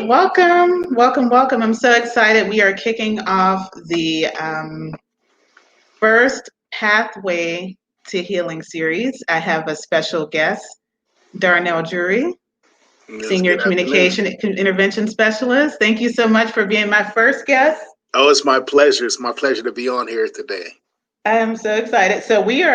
Welcome. I'm so excited. We are kicking off the first Pathway to Healing series. I have a special guest, Darnell Drury, Yes, Senior good afternoon. Communication Intervention Specialist. Thank you so much for being my first guest. Oh, it's my pleasure. It's my pleasure to be on here today. I am so excited. So we're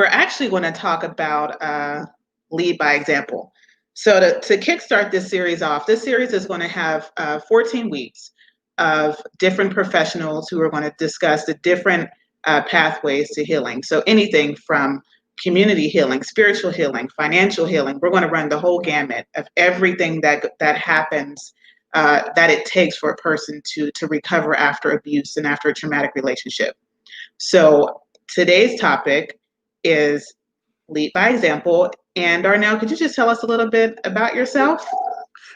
actually going to talk about lead by example. So to kickstart this series off, this series is going to have 14 weeks of different professionals who are going to discuss the different pathways to healing. So anything from community healing, spiritual healing, financial healing. We're going to run the whole gamut of everything that happens that it takes for a person to recover after abuse and after a traumatic relationship. So today's topic is lead by example. And Darnell, could you just tell us a little bit about yourself?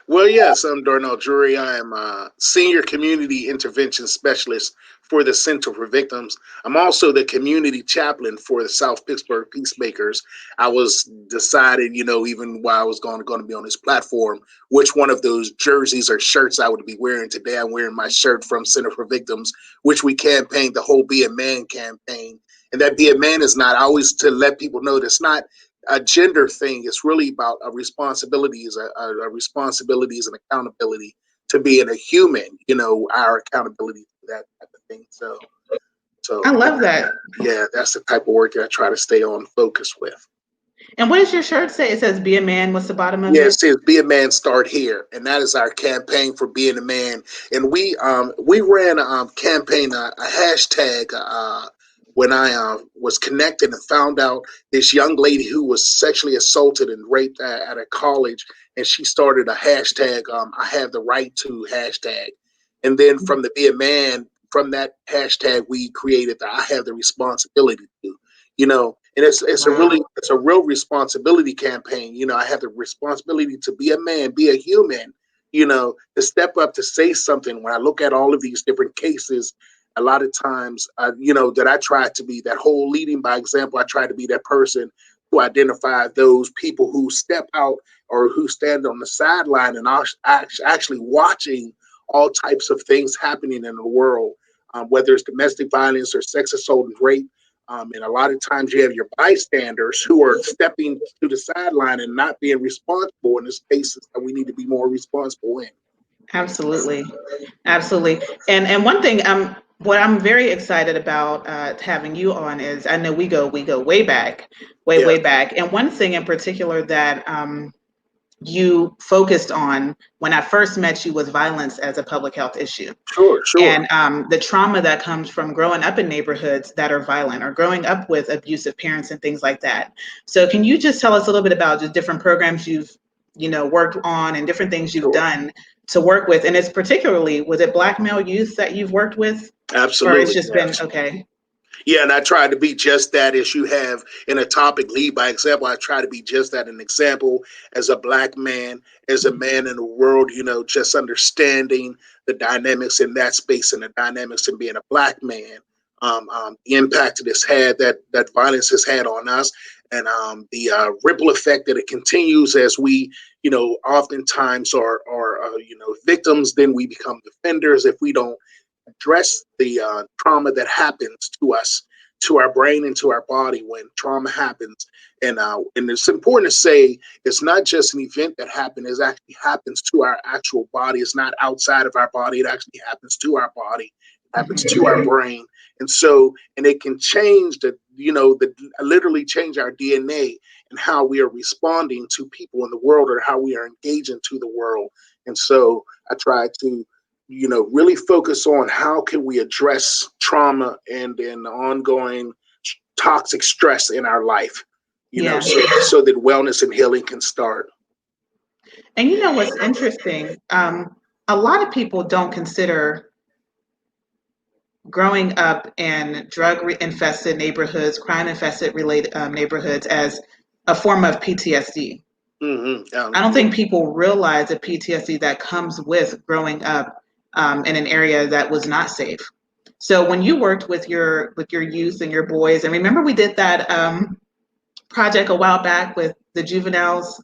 Well, yes, I'm Darnell Drury. I am a Senior Community Intervention Specialist for the Center for Victims. I'm also the Community Chaplain for the South Pittsburgh Peacemakers. I was decided, even while I was going to be on this platform, which one of those jerseys or shirts I would be wearing today. I'm wearing my shirt from Center for Victims, which we campaigned the whole Be a Man campaign. And that Be a Man is not always to let people know that's not a gender thing. It's really about a responsibilities, a responsibilities and accountability to being a human. Our accountability to that type of thing. So I love that. yeah, that's the type of work that I try to stay on focus with. And what does your shirt say? It says "Be a Man." What's the bottom of Yeah, it it? says "Be a Man, Start Here," and that is our campaign for being a man. And we ran a campaign, a hashtag. When I was connected and found out this young lady who was sexually assaulted and raped at a college, and she started a hashtag. I have the right to hashtag, and then from the Be a Man, from that hashtag, we created the I have the responsibility to. And Wow. it's a real responsibility campaign. I have the responsibility to be a man, be a human, to step up, to say something. When I look at all of these different cases, a lot of times, that I try to be that whole leading by example. I try to be that person to identify those people who step out or who stand on the sideline and are actually watching all types of things happening in the world, whether it's domestic violence or sex assault and rape. And a lot of times you have your bystanders who are stepping to the sideline and not being responsible in the spaces that we need to be more responsible in. Absolutely. Absolutely. And one thing what I'm very excited about having you on is I know we go way back, Yeah, way back. And one thing in particular that you focused on when I first met you was violence as a public health issue. sure. And the trauma that comes from growing up in neighborhoods that are violent or growing up with abusive parents and things like that. So can you just tell us a little bit about the different programs you've worked on and different things you've Sure. done to work with? And it's particularly, was it Black male youth that you've worked with, or it's Absolutely. just been okay? Yeah, and I try to be just that as you have in a topic lead by example. I try to be just that, an example as a Black man, as a man in the world, just understanding the dynamics in that space and the dynamics in being a Black man, the impact it has had, that violence has had on us, and the ripple effect that it continues as we, oftentimes are victims, then we become defenders if we don't address the trauma that happens to us, to our brain and to our body when trauma happens. And it's important to say it's not just an event that happened; it actually happens to our actual body. It's not outside of our body; it actually happens to our body. It happens to our brain, and it can change the literally change our DNA and how we are responding to people in the world or how we are engaging to the world. And so I try to really focus on how can we address trauma and the ongoing toxic stress in our life, Yeah. so that wellness and healing can start. And you know what's interesting? A lot of people don't consider growing up in drug infested neighborhoods, crime infested related neighborhoods as a form of PTSD. I don't Yeah, think people realize the PTSD that comes with growing up in an area that was not safe. So when you worked with your youth and your boys, and remember we did that project a while back with the juveniles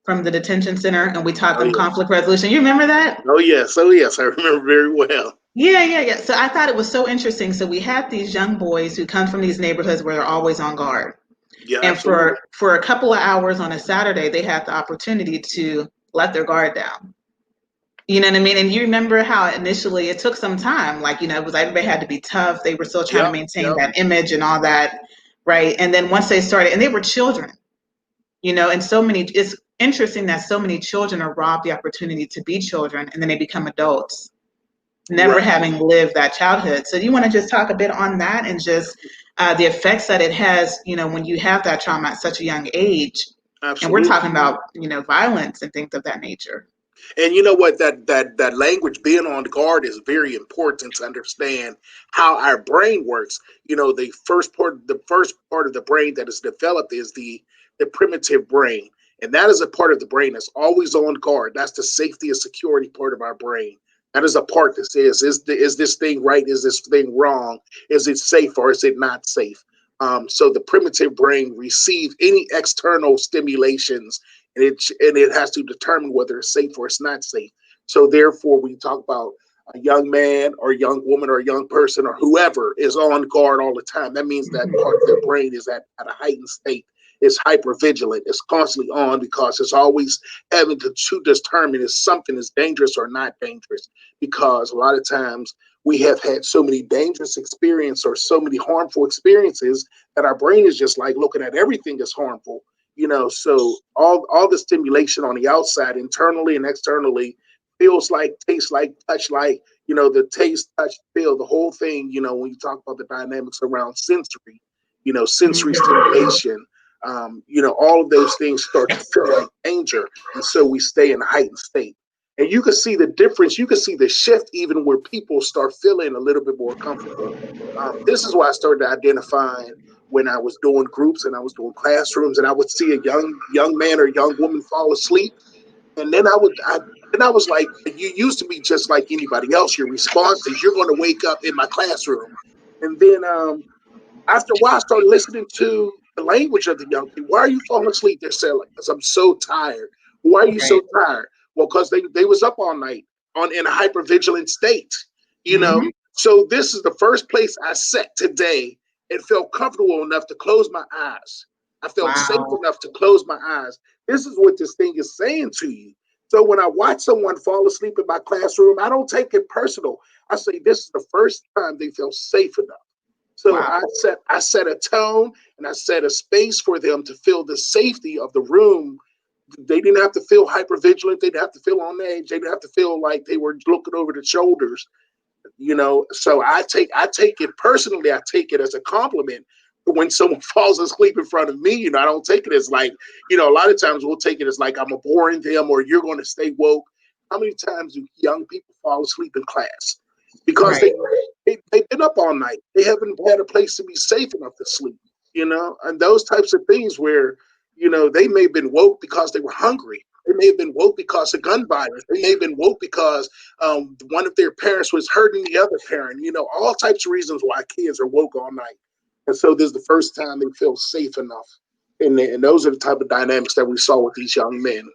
from the detention center, and we taught Oh them yes. conflict resolution. You remember that? Oh yes. Oh yes. I remember very well. Yeah. So I thought it was so interesting. So we had these young boys who come from these neighborhoods where they're always on guard. Yeah, And absolutely. for a couple of hours on a Saturday, they had the opportunity to let their guard down. You know what I mean? And you remember how initially it took some time. Like, it was everybody had to be tough. They were still trying to Yep. maintain Yep. that image and all that, right? And then once they started, and they were children, and it's interesting that so many children are robbed the opportunity to be children and then they become adults, never Right. having lived that childhood. So do you want to just talk a bit on that and just the effects that it has, when you have that trauma at such a young age? And we're Absolutely. talking about, violence and things of that nature. And you know what? That language, being on guard, is very important to understand how our brain works. The first part of the brain that is developed is the primitive brain, and that is a part of the brain that's always on guard. That's the safety and security part of our brain. That is a part that says, is this thing right? Is this thing wrong? Is it safe or is it not safe? So the primitive brain receives any external stimulations, and it has to determine whether it's safe or it's not safe. So therefore, we talk about a young man or a young woman or a young person or whoever is on guard all the time. That means that part of their brain is at a heightened state. It's hyper vigilant. It's constantly on because it's always having to determine if something is dangerous or not dangerous. Because a lot of times we have had so many dangerous experiences or so many harmful experiences that our brain is just like looking at everything as harmful. So all the stimulation on the outside, internally and externally, feels like, tastes like, touch like, the taste, touch, feel, the whole thing. When you talk about the dynamics around sensory, sensory stimulation, all of those things start to feel like danger, and so we stay in a heightened state. And you can see the difference. You can see the shift even where people start feeling a little bit more comfortable. This is why I started identifying when I was doing groups and I was doing classrooms, and I would see a young man or young woman fall asleep, and then I was like, you used to be just like anybody else. Your response is, you're going to wake up in my classroom, and then after a while, I started listening to the language of the young people. Why are you falling asleep? They're saying, like, because I'm so tired. Why are you so Right. tired? Well, because they was up all night in a hypervigilant state. You know. Hmm. So this is the first place I sat today and felt comfortable enough to close my eyes. I felt safe Wow. enough to close my eyes. This is what this thing is saying to you. So when I watch someone fall asleep in my classroom, I don't take it personal. I say this is the first time they feel safe enough. So Wow. I set a tone and I set a space for them to feel the safety of the room. They didn't have to feel hyper vigilant. They didn't have to feel on edge. They didn't have to feel like they were looking over their shoulders. So I take it personally. I take it as a compliment when someone falls asleep in front of me. I don't take it as like, a lot of times we'll take it as like I'm a boring them or you're going to stay woke. How many times do young people fall asleep in class because Right. they've been up all night? They haven't had a place to be safe enough to sleep. And those types of things where they may have been woke because they were hungry. They may have been woke because of gun violence. They may have been woke because one of their parents was hurting the other parent. All types of reasons why kids are woke all night. And so this is the first time they feel safe enough. And those are the type of dynamics that we saw with these young men.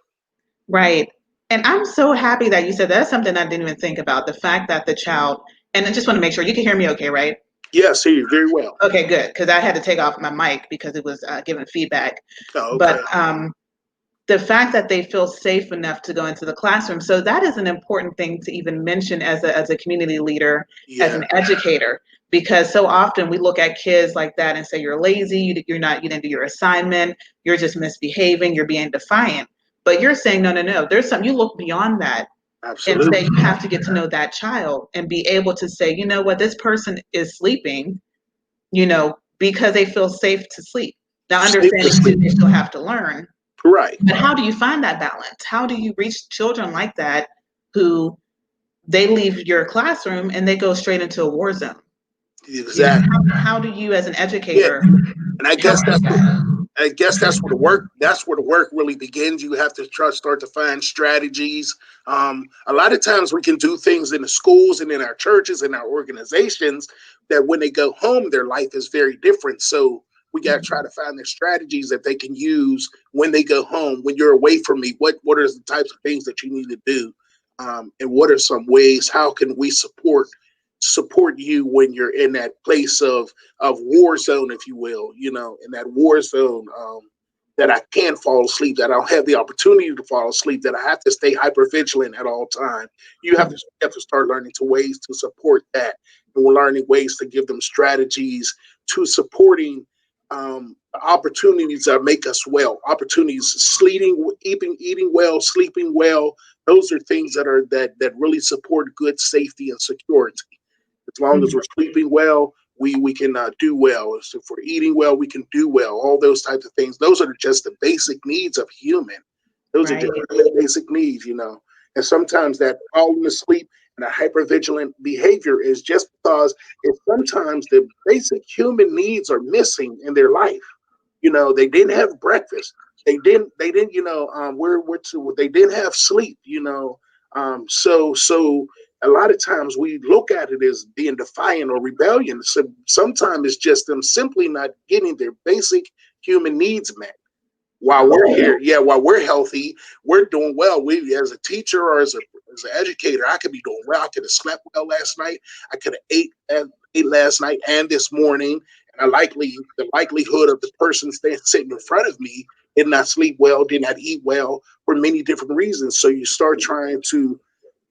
Right. And I'm so happy that you said that. That's something I didn't even think about. The fact that the child, and I just want to make sure you can hear me okay, right? Yes, hear you very well. Okay, good. Because I had to take off my mic because it was giving feedback. Oh, But okay. the fact that they feel safe enough to go into the classroom. So that is an important thing to even mention as a community leader, as Yeah, an educator, because so often we look at kids like that and say, you're lazy, you didn't do your assignment, you're just misbehaving, you're being defiant. But you're saying, no, no, no, there's some, you look beyond that and say absolutely. you have to get to know that child and be able to say, you know what, this person is sleeping, because they feel safe to sleep. Now, Safe to understanding too, sleep. they still have to learn, Right. but how do you find that balance? How do you reach children like that who they leave your classroom and they go straight into a war zone? Exactly. How do you, as an Yeah. educator, And I help guess with that's what that? I guess that's where the work really begins. You have to start to find strategies. A lot of times we can do things in the schools and in our churches and our organizations that when they go home, their life is very different. So We got to try to find the strategies that they can use when they go home. When you're away from me, what are the types of things that you need to do, and what are some ways? How can we support you when you're in that place of war zone, if you will? You know, in that war zone. That I can't fall asleep, that I don't have the opportunity to fall asleep, that I have to stay hyper vigilant at all times. You have to start learning to ways to support that, and we're learning ways to give them strategies to supporting opportunities that make us well, opportunities sleeping, eating well, sleeping well. Those are things that really support good safety and security. As long as Mhm. we're sleeping well, we can do well. So if we're eating well, we can do well. All those types of things. Those are just the basic needs of human. Those are Right. just the basic needs, you know. And sometimes that falling asleep and a hypervigilant behavior is just because it's sometimes the basic human needs are missing in their life. You know, they didn't have breakfast. They didn't, you know, they didn't have sleep, you know. So a lot of times we look at it as being defiant or rebellion. So sometimes it's just them simply not getting their basic human needs met. While we're here, yeah, while we're healthy, we're doing well. We, as a teacher or as an educator, I could be doing well. I could have slept well last night. I could have ate last night and this morning. And the likelihood of the person sitting in front of me did not sleep well, did not eat well for many different reasons. So you start trying to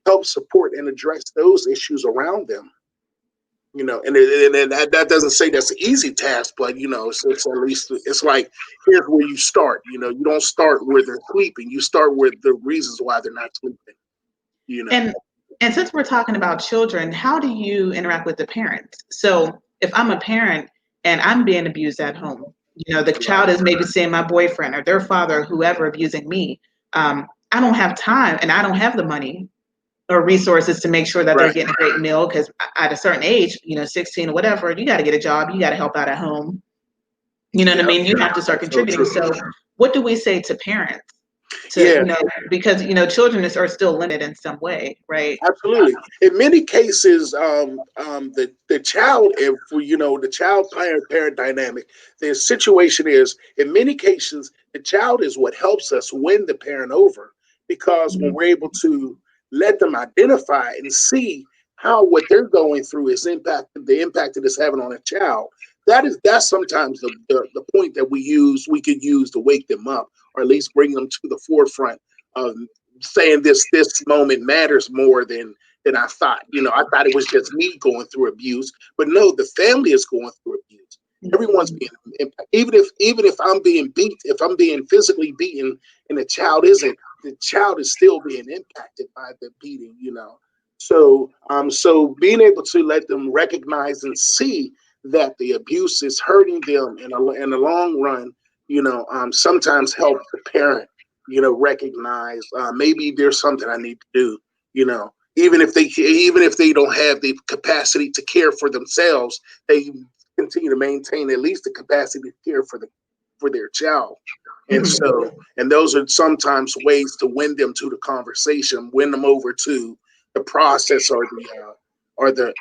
help support and address those issues around them. You know, and that doesn't say that's an easy task, but you know, it's at least it's like here's where you start. You know, you don't start where they're sleeping. You start with the reasons why they're not sleeping. You know, And and since we're talking about children, how do you interact with the parents? So if I'm a parent and I'm being abused at home, you know, the right, child is maybe seeing my boyfriend or their father or whoever abusing me. I don't have time and I don't have the money or resources to make sure that they're right, getting a great meal because at a certain age, you know, 16 or whatever, you got to get a job, you got to help out at home. You know what I yeah, mean? You have to start so contributing. true. So, what do we say to parents to, Yeah, you know, because, you know, children are still limited in some way, right? absolutely. In many cases, the child, if you know the child parent dynamic, the situation is in many cases the child is what helps us win the parent over because when Mhm. we're able to let them identify and see how what they're going through is the impact that it's having on a child. That's sometimes the point that we could use to wake them up or at least bring them to the forefront of saying this moment matters more than I thought. You know, I thought it was just me going through abuse, but no, the family is going through abuse. Everyone's Mhm. being impacted. Even if I'm being beat, if I'm being physically beaten, and the child isn't, the child is still being impacted by the beating. You know, so being able to let them recognize and see that the abuse is hurting them in the long run. You know, sometimes help the parent recognize maybe there's something I need to do. You know, even if they don't have the capacity to care for themselves, they continue to maintain at least the capacity to care for their child. And Mhm. and those are sometimes ways to win them to the conversation, win them over to the process or the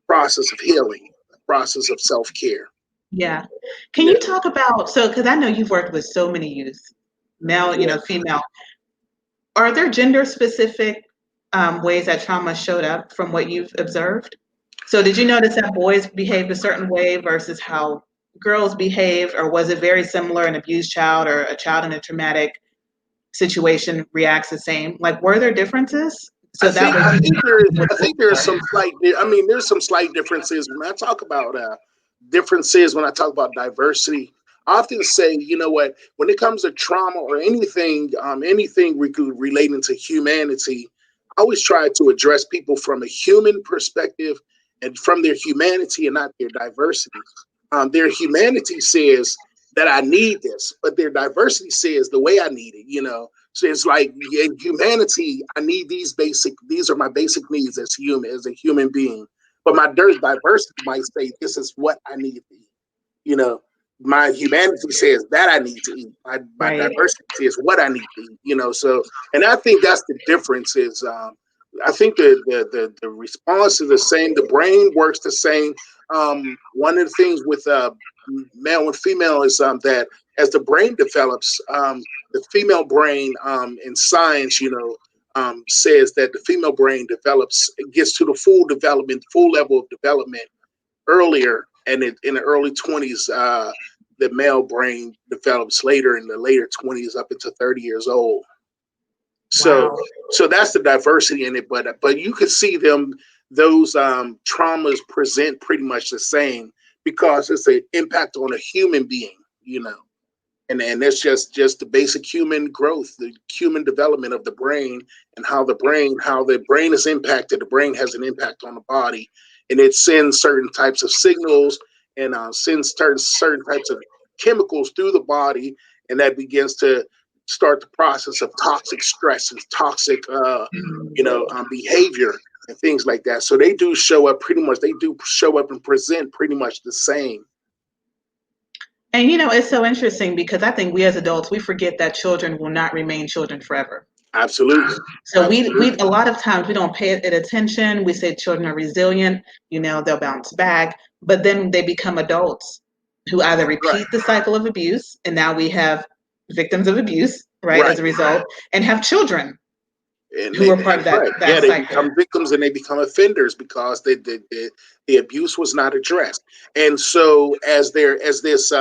process of healing, the process of self care. Yeah. Can Yeah, you talk about, so, because I know you've worked with so many youth, male, you yeah. know, female, are there gender specific ways that trauma showed up from what you've observed? So did you notice that boys behaved a certain way versus how girls behaved, or was it very similar? An abused child or a child in a traumatic situation reacts the same? Like, were there differences? I So that think way I you think there is would I think there's some slight I mean there's some slight differences when I talk about differences when I talk about diversity. I often say, you know what, when it comes to trauma or anything relating to humanity, I always try to address people from a human perspective and from their humanity and not their diversity. Their humanity says that I need this, but their diversity says the way I need it, you know. So it's like in humanity, I need these are my basic needs as a human being. But my diversity might say this is what I need to eat. You know, my humanity says that I need to eat. My right. diversity says what I need to eat, you know. So and I think that's the difference is I think the response is the same. The brain works the same. One of the things with male and female is that as the brain develops, the female brain in science, says that the female brain develops, gets to the full development, full level of development earlier, and in the early 20s. The male brain develops later in the later 20s up into 30 years old. So Wow. so that's the diversity in it, but you could see those traumas present pretty much the same because it's an impact on a human being, and that's just the basic human growth, the human development of the brain, and how the brain is impacted. The brain has an impact on the body, and it sends certain types of signals and sends certain types of chemicals through the body, and that begins to start the process of toxic stress and toxic behavior and things like that. So they do show up pretty much. They do show up and present pretty much the same. And it's so interesting because I think we as adults, we forget that children will not remain children forever. Absolutely. So we Absolutely. a lot of times we don't pay it attention. We say children are resilient, they'll bounce back, but then they become adults who either Right. repeat the cycle of abuse, and now we have victims of abuse, right, Right. as a result, and have children And who they are part of that right, yeah, that they cycle. become victims and they become offenders because the abuse was not addressed. And so as this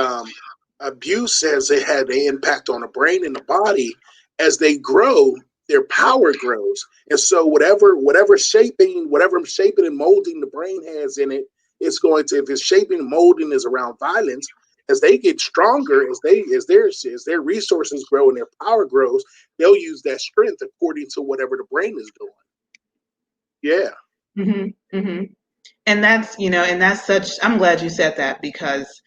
abuse has it had an impact on the brain and the body, as they grow, their power grows. And so whatever shaping and molding the brain has in it, it's going to, if it's shaping and molding is around violence, as they get stronger, as their resources grow and their power grows, they'll use that strength according to whatever the brain is doing. Yeah, Hmm. Hmm. And that's such. I'm glad you said that because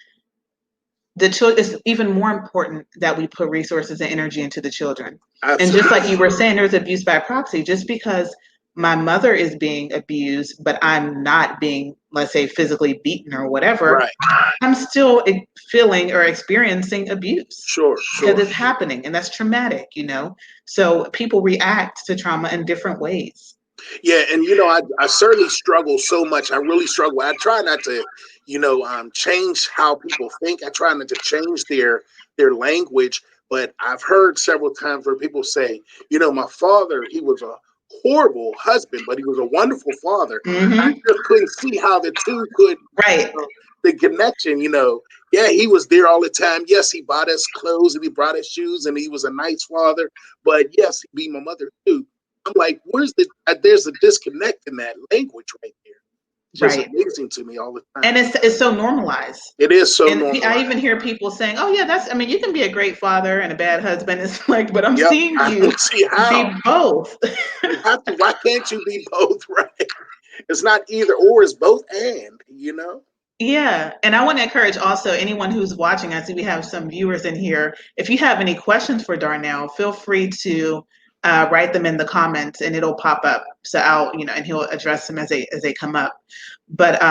the children, it's even more important that we put resources and energy into the children. And just like absolutely. you were saying, there's abuse by proxy. Just because my mother is being abused, but I'm not being, let's say, physically beaten or whatever, Right. I'm still feeling or experiencing abuse Sure, because sure. it's happening, and that's traumatic. So people react to trauma in different ways. Yeah, and I certainly struggle so much. I really struggle. I try not to, change how people think. I try not to change their language. But I've heard several times where people say, my father, he was a horrible husband, but he was a wonderful father. I Hmm. just couldn't see how the two could, Right. the connection. Yeah, he was there all the time. Yes, he bought us clothes and he brought us shoes, and he was a nice father. But yes, he beat my mother too. I'm like, there's a disconnect in that language right there. It's just Right. amazing to me all the And time. it's so normalized. It is so And I normalized. even hear people saying, "Oh yeah, I mean, you can be a great father and a bad husband." It's like, but I'm Yep. seeing I you don't see be how. both. You have to. Why can't you be both, right? It's not either or, it's both and. Yeah, and I want to encourage also anyone who's watching. I see we have some viewers in here. If you have any questions for Darnell, feel free to write them in the comments, and it'll pop up. So and he'll address them as they come up. But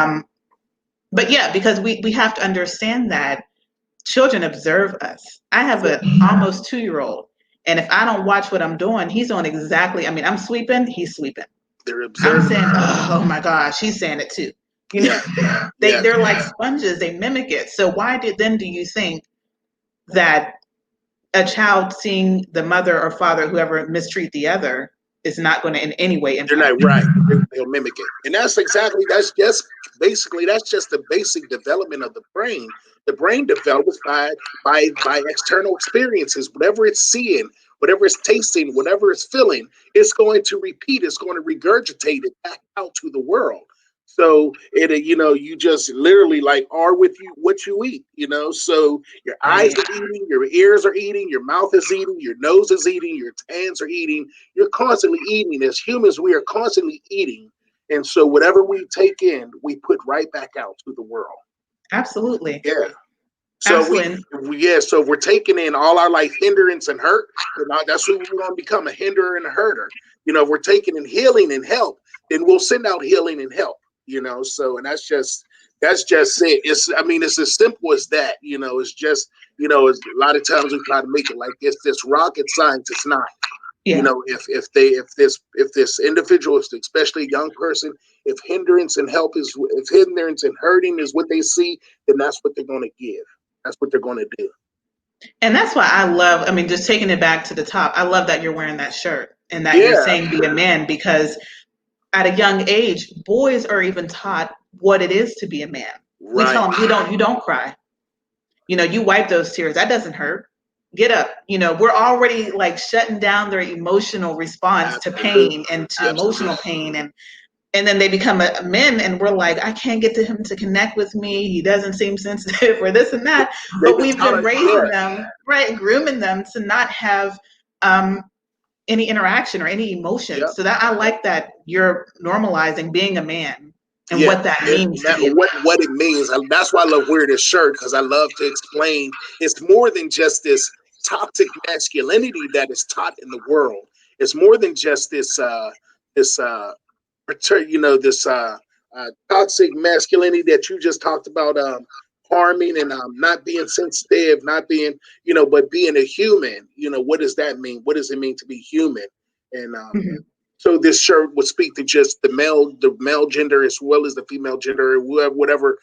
yeah, because we have to understand that children observe us. I have Sure. an almost 2-year-old, and if I don't watch what I'm doing, he's doing exactly. I mean, I'm sweeping, he's sweeping. They're I'm observing. saying, oh my gosh, he's saying it too. You know, Yeah. Yeah. they're like sponges. They mimic it. So why do you think that a child seeing the mother or father, whoever, mistreat the other is not going to in any way They're impact not them? right. They'll mimic it, and that's just the basic development of the brain. The brain develops by external experiences. Whatever it's seeing, whatever it's tasting, whatever it's feeling, it's going to repeat. It's going to regurgitate it back out to the world. So you just literally like are with you what you eat. So your eyes Right. are eating, your ears are eating, your mouth is eating, your nose is eating, your hands are eating. You're constantly eating. As humans, we are constantly eating. And so whatever we take in, we put right back out to the world. Absolutely. Yeah. So Absolutely. so if we're taking in all our life hindrance and hurt, that's who we're going to become, a hinderer and a herder. If we're taking in healing and help, then we'll send out healing and help. So and that's just it. It's as simple as that. It's just, it's, a lot of times we try to make it like it's this rocket science. It's not. You Yeah. know, if this individual, especially a young person, if hindrance and help is if hindrance and hurting is what they see, then that's what they're going to give. That's what they're going to do. And that's why I love, I mean, just taking it back to the top, I love that you're wearing that shirt and that you're Yeah, saying be a man, because at a young age, boys are even taught what it is to be a man. We right. tell them, you don't cry. You wipe those tears. That doesn't hurt. Get up. We're already like shutting down their emotional response to Absolutely, pain and to absolutely. emotional pain. And then they become a men, and we're like, I can't get to him to connect with me. He doesn't seem sensitive or this and that. They've But been we've taught been it. Yeah, raising them, right, grooming them to not have um, any interaction or any yeah. emotions. So that I like that you're normalizing being a man and Yeah, what that and means to that, be a man. what it means. That's why I love wearing this shirt, because I love to explain. It's more than just this toxic masculinity that is taught in the world. It's more than just this this toxic masculinity that you just talked about, harming and not being sensitive, not being, but being a human. What does that mean? What does it mean to be human? And Mhm. so this shirt would speak to just the male gender as well as the female gender, whatever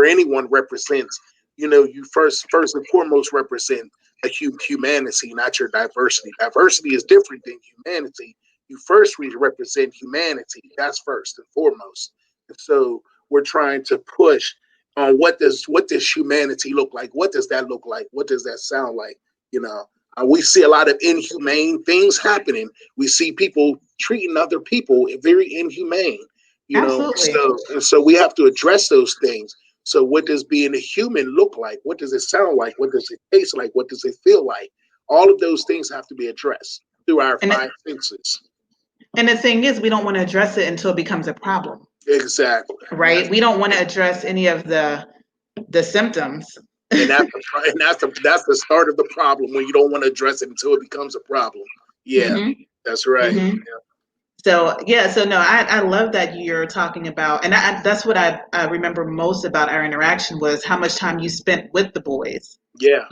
anyone represents. You first and foremost represent a humanity, not your diversity. Diversity is different than humanity. You first represent humanity. That's first and foremost. And so we're trying to push on what does humanity look like? What does that look like? What does that sound like? You know, we see a lot of inhumane things happening. We see people treating other people very inhumane. Absolutely. So we have to address those things. So what does being a human look like? What does it sound like? What does it taste like? What does it feel like? All of those things have to be addressed through our And five senses. the thing is, we don't want to address it until it becomes a problem, Exactly. right? We don't want to address any of the symptoms. And that's the start of the problem, when you don't want to address it until it becomes a problem. Yeah, Hmm. that's right. Hmm. So yeah, so no, I love that you're talking about, and that's what I remember most about our interaction was how much time you spent with the boys, Yeah,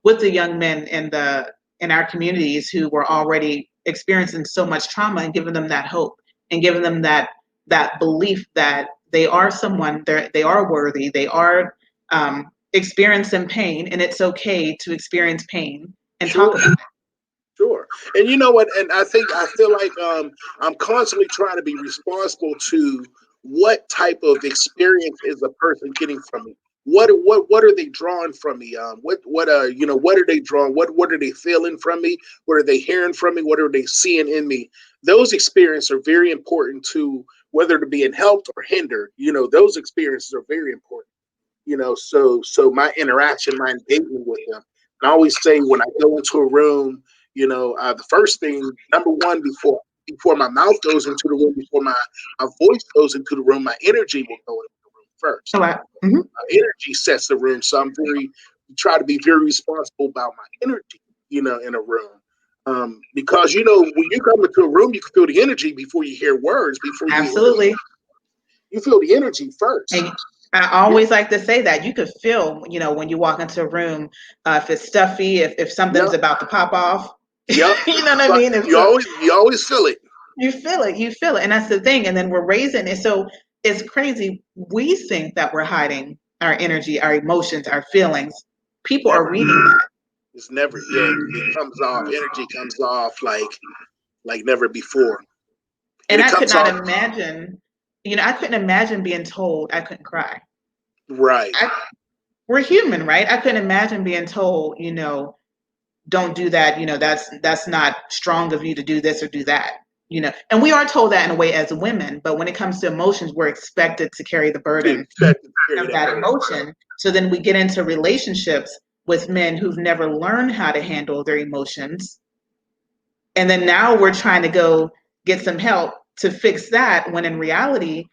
with the young men in our communities who were already experiencing so much trauma, and giving them that hope and giving them that belief that they are someone, they are worthy, they are experiencing pain, and it's okay to experience pain and talk sure. about it. Sure. And you know what? And I feel like I'm constantly trying to be responsible to what type of experience is a person getting from me. What are they drawing from me? What are they drawing? What are they feeling from me? What are they hearing from me? What are they seeing in me? Those experiences are very important to whether to being helped or hindered. Those experiences are very important. So my interaction, my engagement with them. And I always say, when I go into a room, the first thing, number one, before my mouth goes into the room, before my voice goes into the room, my energy will go into the room first. So mhm. My energy sets the room. So I'm try to be very responsible about my energy, in a room. Because when you come into a room, you can feel the energy before you hear words, before Absolutely. you feel the energy first. And I Yeah, always like to say that you could feel, when you walk into a room, if it's stuffy, if yeah, something's about to pop off, yep. you know what I Right. mean? If You always feel it. you feel it, and that's the thing. And then we're raising it, so it's crazy. We think that we're hiding our energy, our emotions, our feelings. People are Never. reading that, It's never. Yeah, it comes off. Energy comes off like never before, and and it I could comes not off imagine. I couldn't imagine being told I couldn't cry. right. I, we're human, right? I couldn't imagine being told, don't do that, that's not strong of you to do this or do that, and we are told that in a way as women, but when it comes to emotions, we're expected to carry the To burden expect to carry of that that burden. emotion. So then we get into relationships with men who've never learned how to handle their emotions, and then now we're trying to go get some help to fix that, when in reality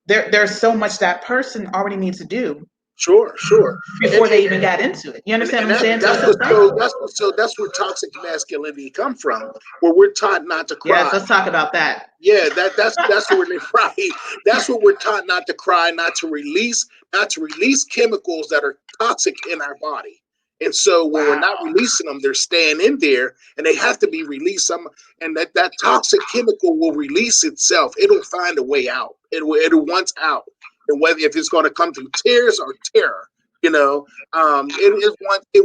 there's so much that person already needs to do Sure, sure. And before they even got into it. You and, understand and what I'm that saying? So that's it's a what so cycle. that's where toxic masculinity come from, where we're taught not to Yes, cry. let's talk about that. Yeah, that's where they right. That's what we're taught, not to cry, not to release chemicals that are toxic in our body. And so when we're not Wow. releasing them, they're staying in there, and they have to be released. And that toxic chemical will release itself. It'll find a way out. It'll want out. And whether if it's going to come through tears or terror, it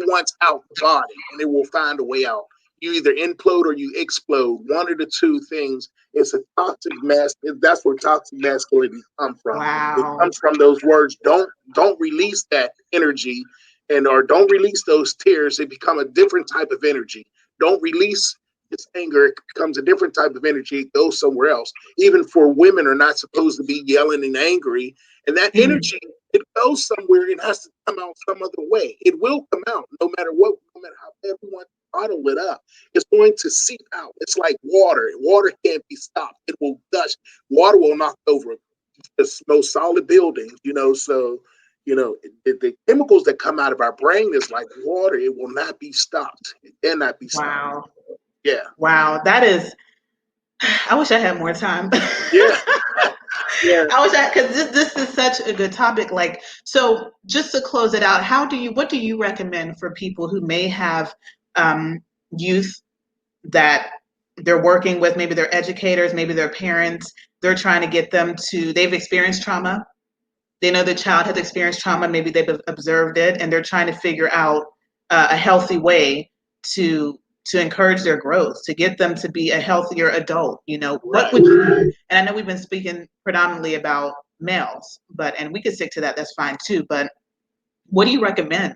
wants out the body, and it will find a way out. You either implode or you explode. One of the two things. It's a toxic mass. That's where toxic masculinity comes from. It Wow. comes from those words. Don't release that energy, and or don't release those tears. It become a different type of energy. Don't release this anger. It becomes a different type of energy. It goes somewhere else. Even for women are not supposed to be yelling and angry. And that Mhm. energy, it goes somewhere. It has to come out some other way. It will come out no matter what, no matter how bad we want to bottle it up. It's going to seep out. It's like water. Water can't be stopped. It will gush. Water will knock over the most solid buildings, so the chemicals that come out of our brain is like water. It will not be stopped. It cannot be stopped. Wow. Yeah. Wow. That is, I wish I had more time. Yeah. Yeah. I wish I, because this is such a good topic. Like, so just to close it out, what do you recommend for people who may have um, youth that they're working with, maybe they're educators, maybe they're parents, they're trying to get them they've experienced trauma. They know the child has experienced trauma, maybe they've observed it, and they're trying to figure out a healthy way to to encourage their growth, to get them to be a healthier adult. What Right. would you, and I know we've been speaking predominantly about males, and we could stick to that, that's fine too, but what do you recommend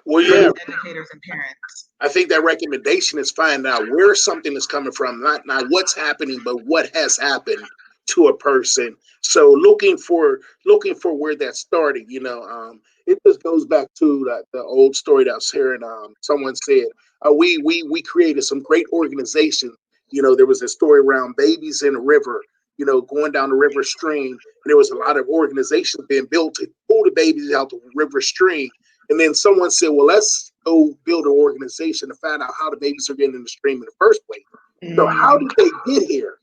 Well, for yeah. these educators and parents? I think that recommendation is finding out where something is coming from, not what's happening, but what has happened to a person. So looking for where that started. It just goes back to the old story that I was hearing. Someone said we created some great organizations. There was a story around babies in a river. Going down the river stream, and there was a lot of organizations being built to pull the babies out the river stream. And then someone said, well, let's go build an organization to find out how the babies are getting in the stream in the first place. So how Mm, did they get here?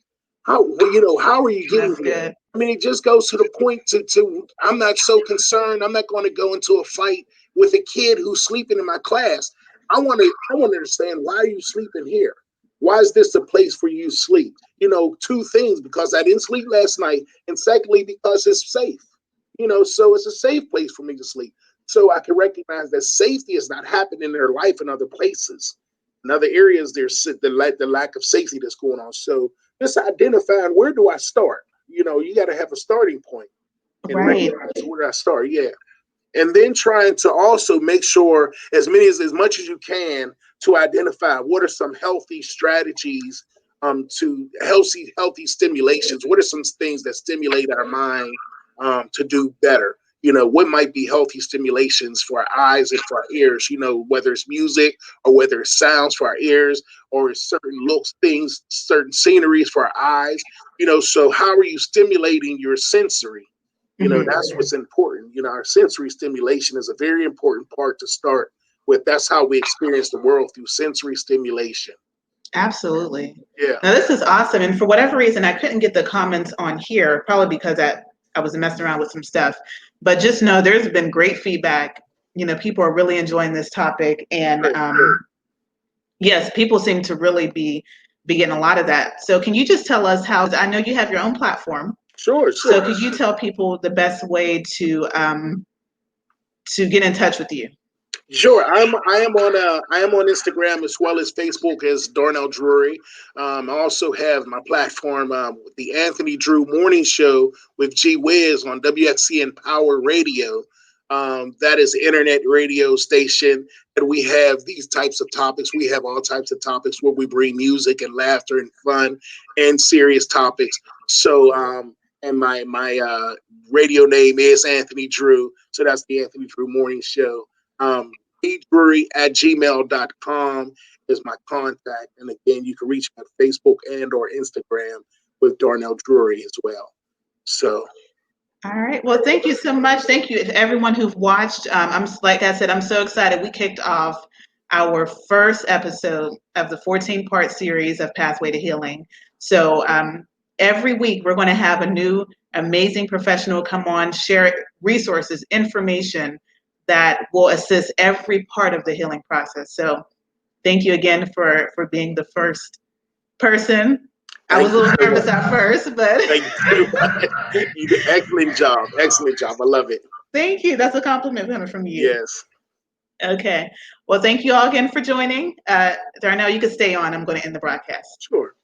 How are you getting that's here? good. I mean, it just goes to the point to I'm not so concerned. I'm not going to go into a fight with a kid who's sleeping in my class. I want to understand, why are you sleeping here? Why is this a place for you to sleep? Two things: because I didn't sleep last night, and secondly, because it's safe. So it's a safe place for me to sleep. So I can recognize that safety is not happening in their life in other places. In other areas, there's the lack of safety that's going on. So just identifying, where do I start? You got to have a starting point and Right. recognize, where do I start? Yeah. And then trying to also make sure as much as you can to identify what are some healthy strategies, to healthy stimulations. What are some things that stimulate our mind, to do better? What might be healthy stimulations for our eyes and for our ears? Whether it's music or whether it's sounds for our ears, or certain looks, things, certain sceneries for our eyes. So how are you stimulating your sensory? That's Hmm. what's important. Our sensory stimulation is a very important part to start with. That's how we experience the world, through sensory stimulation. Absolutely. Yeah. Now, this is awesome. And for whatever reason, I couldn't get the comments on here, probably because I was messing around with some stuff. But just know there's been great feedback. People are really enjoying this topic. And Good. yes, people seem to really be getting a lot of that. So can you just tell us how, I know you have your own platform. Sure. So Sure. could you tell people the best way to get in touch with you? Sure. I am on Instagram as well as Facebook as Darnell Drury. I also have my platform, the Anthony Drew Morning Show with G Wiz on WXCN Power Radio. That is an internet radio station, and we have these types of topics. We have all types of topics where we bring music and laughter and fun and serious topics. So, and my radio name is Anthony Drew. So that's the Anthony Drew Morning Show. Um, Drury@gmail.com is my contact. And again, you can reach me on Facebook and or Instagram with Darnell Drury as well. So All right. Well, thank you so much. Thank you to everyone who've watched. Like I said, I'm so excited. We kicked off our first episode of the 14-part series of Pathway to Healing. So every week we're going to have a new amazing professional come on, share resources, information that will assist every part of the healing process. So thank you again for being the first person. I was Thank a you little so nervous much. at first, but Thank you so much. You did excellent job. Excellent job. I love it. thank you. That's a compliment coming from you. Yes. Okay. Well, thank you all again for joining. Darnell, you can stay on. I'm going to end the broadcast. Sure.